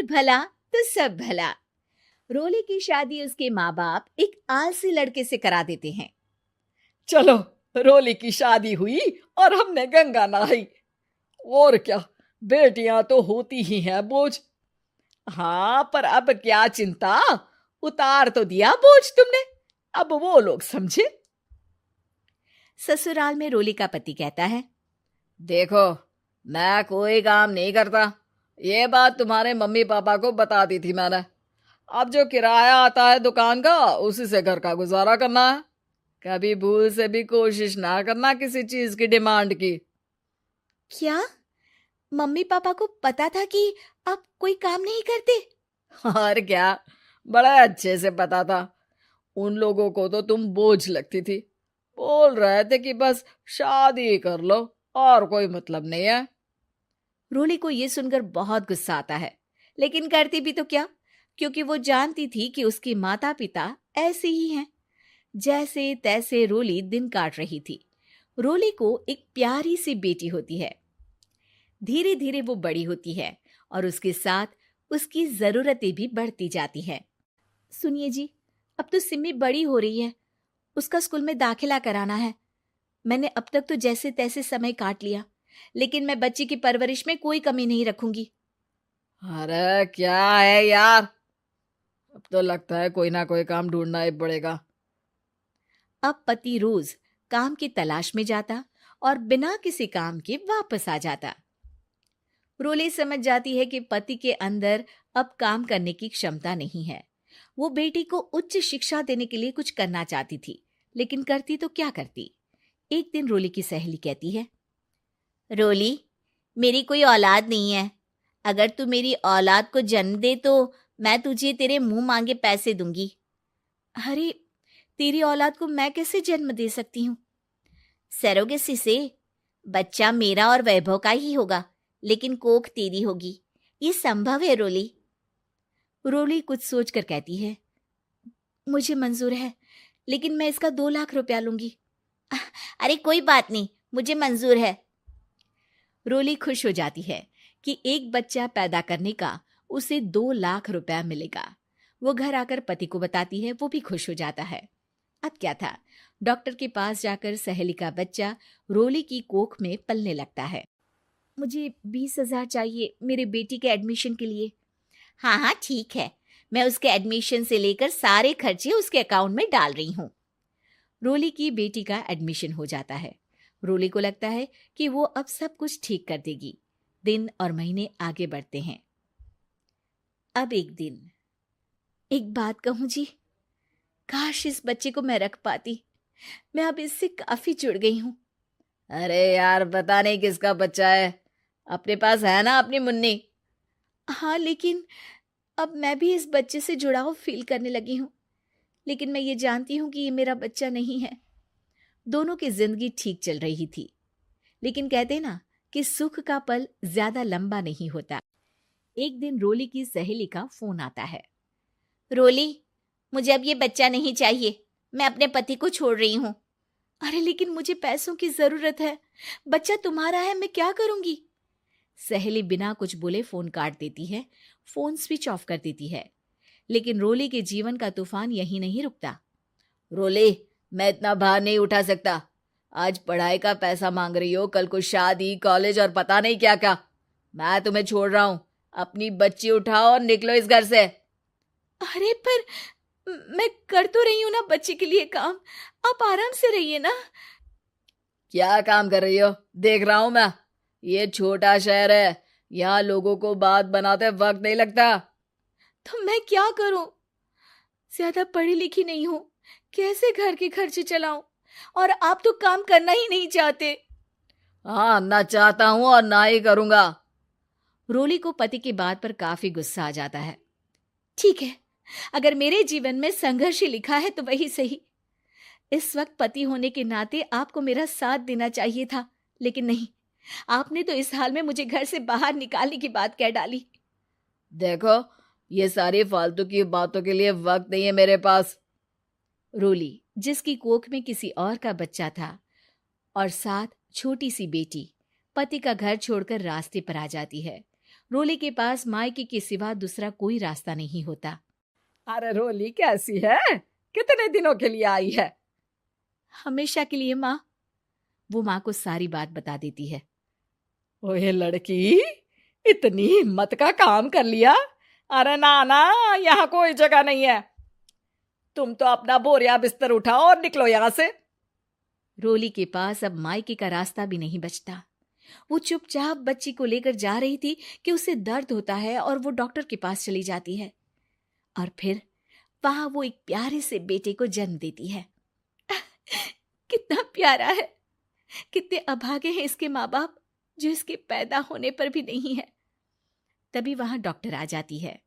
भला तो सब भला। रोली की शादी उसके माँ बाप एक आलसी लड़के से करा देते हैं। चलो, रोली की शादी हुई और हमने गंगा नहाई। और क्या, बेटियां तो होती ही हैं बोझ। हाँ, पर अब क्या चिंता, उतार तो दिया बोझ तुमने, अब वो लोग समझे। ससुराल में रोली का पति कहता है, देखो, मैं कोई काम नहीं करता, ये बात तुम्हारे मम्मी पापा को बता दी थी मैंने। अब जो किराया आता है दुकान का, उसी से घर का गुजारा करना है। कभी भूल से भी कोशिश ना करना किसी चीज की डिमांड की। क्या मम्मी पापा को पता था कि आप कोई काम नहीं करते? और क्या, बड़ा अच्छे से पता था। उन लोगों को तो तुम बोझ लगती थी, बोल रहे थे कि बस शादी कर लो और कोई मतलब नहीं है। रोली को यह सुनकर बहुत गुस्सा आता है, लेकिन करती भी तो क्या, क्योंकि वो जानती थी कि उसके माता पिता ऐसे ही हैं। जैसे तैसे रोली दिन काट रही थी। रोली को एक प्यारी सी बेटी होती है। धीरे धीरे वो बड़ी होती है और उसके साथ उसकी जरूरतें भी बढ़ती जाती हैं। सुनिए जी, अब तो सिमी बड़ी हो रही है, उसका स्कूल में दाखिला कराना है। मैंने अब तक तो जैसे तैसे समय काट लिया, लेकिन मैं बच्ची की परवरिश में कोई कमी नहीं रखूंगी। अरे क्या है यार, अब तो लगता है कोई ना कोई काम ढूंढना ही पड़ेगा। अब पति रोज काम की तलाश में जाता और बिना किसी काम के वापस आ जाता। रोली समझ जाती है कि पति के अंदर अब काम करने की क्षमता नहीं है। वो बेटी को उच्च शिक्षा देने के लिए कुछ करना चाहती थी, लेकिन करती तो क्या करती। एक दिन रोली की सहेली कहती है, रोली, मेरी कोई औलाद नहीं है। अगर तू मेरी औलाद को जन्म दे तो मैं तुझे तेरे मुंह मांगे पैसे दूंगी। अरे, तेरी औलाद को मैं कैसे जन्म दे सकती हूँ? सरोगेसी से। बच्चा मेरा और वैभव का ही होगा, लेकिन कोख तेरी होगी। ये संभव है रोली। रोली कुछ सोचकर कहती है, मुझे मंजूर है, लेकिन मैं इसका 2 लाख रुपया लूंगी। अरे कोई बात नहीं, मुझे मंजूर है। रोली खुश हो जाती है कि एक बच्चा पैदा करने का उसे 2 लाख रुपया मिलेगा। वो घर आकर पति को बताती है, वो भी खुश हो जाता है। अब क्या था, डॉक्टर के पास जाकर सहेली का बच्चा रोली की कोख में पलने लगता है। मुझे 20,000 चाहिए मेरे बेटी के एडमिशन के लिए। हाँ हाँ ठीक है, मैं उसके एडमिशन से लेकर सारे खर्चे उसके अकाउंट में डाल रही हूँ। रोली की बेटी का एडमिशन हो जाता है। रोली को लगता है कि वो अब सब कुछ ठीक कर देगी। दिन और महीने आगे बढ़ते हैं। अब एक दिन, एक बात कहूं जी, काश इस बच्चे को मैं रख पाती। मैं अब इससे काफी जुड़ गई हूँ। अरे यार, पता नहीं किसका बच्चा है, अपने पास है ना अपनी मुन्नी। हाँ, लेकिन अब मैं भी इस बच्चे से जुड़ाव फील करने लगी हूँ। लेकिन मैं ये जानती हूँ कि ये मेरा बच्चा नहीं है। दोनों की जिंदगी ठीक चल रही थी, लेकिन कहते ना कि सुख का पल ज्यादा लंबा नहीं होता। एक दिन रोली की सहेली का फोन आता है। रोली, मुझे अब ये बच्चा नहीं चाहिए, मैं अपने पति को छोड़ रही हूँ। अरे लेकिन मुझे पैसों की जरूरत है, बच्चा तुम्हारा है, मैं क्या करूंगी? सहेली बिना कुछ बोले फोन काट देती है, फोन स्विच ऑफ कर देती है। लेकिन रोली के जीवन का तूफान यहीं नहीं रुकता। रोली, मैं इतना भार नहीं उठा सकता। आज पढ़ाई का पैसा मांग रही हो, कल को शादी, कॉलेज और पता नहीं क्या क्या। मैं तुम्हें छोड़ रहा हूँ, अपनी बच्ची उठाओ और निकलो इस घर से। अरे पर मैं कर तो रही हूं ना बच्चे के लिए काम, आप आराम से रहिए ना। क्या काम कर रही हो, देख रहा हूं मैं। ये छोटा शहर है, यहाँ लोगों को बात बनाते वक्त नहीं लगता। तो मैं क्या करूं? ज्यादा पढ़ी लिखी नहीं हूं, कैसे घर के खर्चे चलाऊं? और आप तो काम करना ही नहीं चाहते। हाँ, ना चाहता हूं और ना ही करूंगा। रोली को पति की बात पर काफी गुस्सा आ जाता है। ठीक है, अगर मेरे जीवन में संघर्ष ही लिखा है तो वही सही। इस वक्त पति होने के नाते आपको मेरा साथ देना चाहिए था, लेकिन नहीं, आपने तो इस हाल में मुझे घर से बाहर निकालने की बात कह डाली। देखो, ये सारी फालतू की बातों के लिए वक्त नहीं है मेरे पास। रोली, जिसकी कोख में किसी और का बच्चा था और साथ छोटी सी बेटी, पति का घर छोड़कर रास्ते पर आ जाती है। रोली के पास मायके के सिवा दूसरा कोई रास्ता नहीं होता। अरे रोली कैसी है? कितने दिनों के लिए आई है? हमेशा के लिए माँ। वो माँ को सारी बात बता देती है। ओए लड़की, इतनी हिम्मत का काम कर लिया। अरे ना ना, यहाँ कोई जगह नहीं है। तुम तो अपना बोरिया बिस्तर उठाओ और निकलो यहाँ से। रोली के पास अब मायके का रास्ता भी नहीं बचता। वो चुपचाप बच्ची को लेकर जा रही थी कि उसे दर्द होता है और वो डॉक्टर के पास चली जाती है और फिर वहां वो एक प्यारे से बेटे को जन्म देती है। कितना प्यारा है, कितने अभागे हैं इसके माँ बाप जो इसके पैदा होने पर भी नहीं है। तभी वहां डॉक्टर आ जाती है।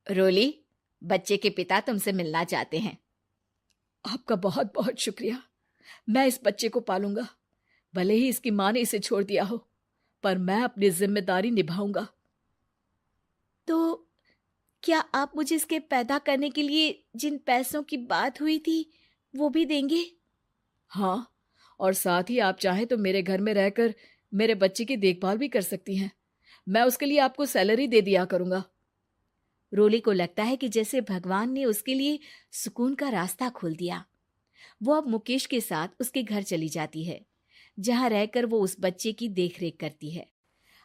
रोली, बच्चे के पिता तुमसे मिलना चाहते हैं। आपका बहुत बहुत शुक्रिया। मैं इस बच्चे को पालूंगा, भले ही इसकी माँ ने इसे छोड़ दिया हो, पर मैं अपनी जिम्मेदारी निभाऊंगा। तो क्या आप मुझे इसके पैदा करने के लिए जिन पैसों की बात हुई थी वो भी देंगे? हाँ, और साथ ही आप चाहें तो मेरे घर में रहकर मेरे बच्चे की देखभाल भी कर सकती हैं। मैं उसके लिए आपको सैलरी दे दिया करूंगा। रोली को लगता है कि जैसे भगवान ने उसके लिए सुकून का रास्ता खोल दिया। वो अब मुकेश के साथ उसके घर चली जाती है, जहां रहकर वो उस बच्चे की देखरेख करती है।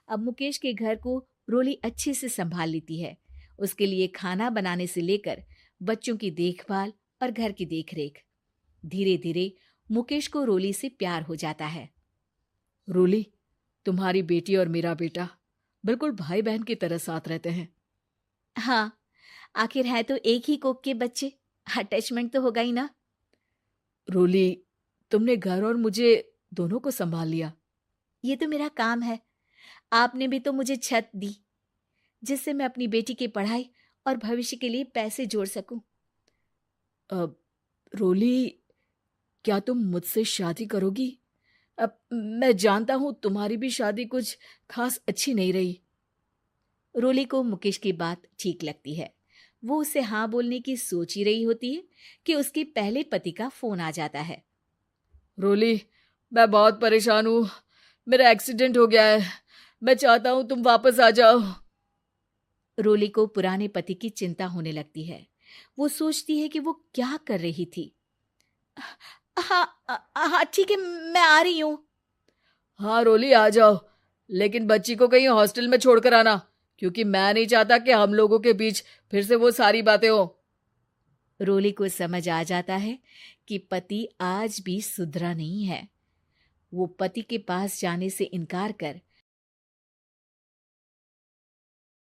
अब मुकेश के घर को रोली अच्छे से संभाल लेती है। उसके लिए खाना बनाने से लेकर बच्चों की देखभाल और घर की देखरेख। धीरे धीरे मुकेश को रोली से प्यार हो जाता है। रोली, तुम्हारी बेटी और मेरा बेटा बिल्कुल भाई बहन की तरह साथ रहते हैं। हाँ, आखिर है तो एक ही कोख के बच्चे, अटैचमेंट तो होगा ही ना। रोली, तुमने घर और मुझे दोनों को संभाल लिया। ये तो मेरा काम है। आपने भी तो मुझे छत दी जिससे मैं अपनी बेटी की पढ़ाई और भविष्य के लिए पैसे जोड़ सकूं। अब रोली, क्या तुम मुझसे शादी करोगी? अब मैं जानता हूं तुम्हारी भी शादी कुछ खास अच्छी नहीं रही। रोली को मुकेश की बात ठीक लगती है। वो उसे हाँ बोलने की सोच ही रही होती है कि उसके पहले पति का फोन आ जाता है। रोली, मैं बहुत परेशान हूं। मेरा एक्सीडेंट हो गया है। मैं चाहता हूं तुम वापस आ जाओ। रोली को पुराने पति की चिंता होने लगती है। वो सोचती है कि वो क्या कर रही थी। हाँ हाँ ठीक है, मैं आ रही हूँ। हाँ रोली, आ जाओ, लेकिन बच्ची को कहीं हॉस्टल में छोड़कर आना, क्योंकि मैं नहीं चाहता कि हम लोगों के बीच फिर से वो सारी बातें हो। रोली को समझ आ जाता है कि पति आज भी सुधरा नहीं है। वो पति के पास जाने से इनकार कर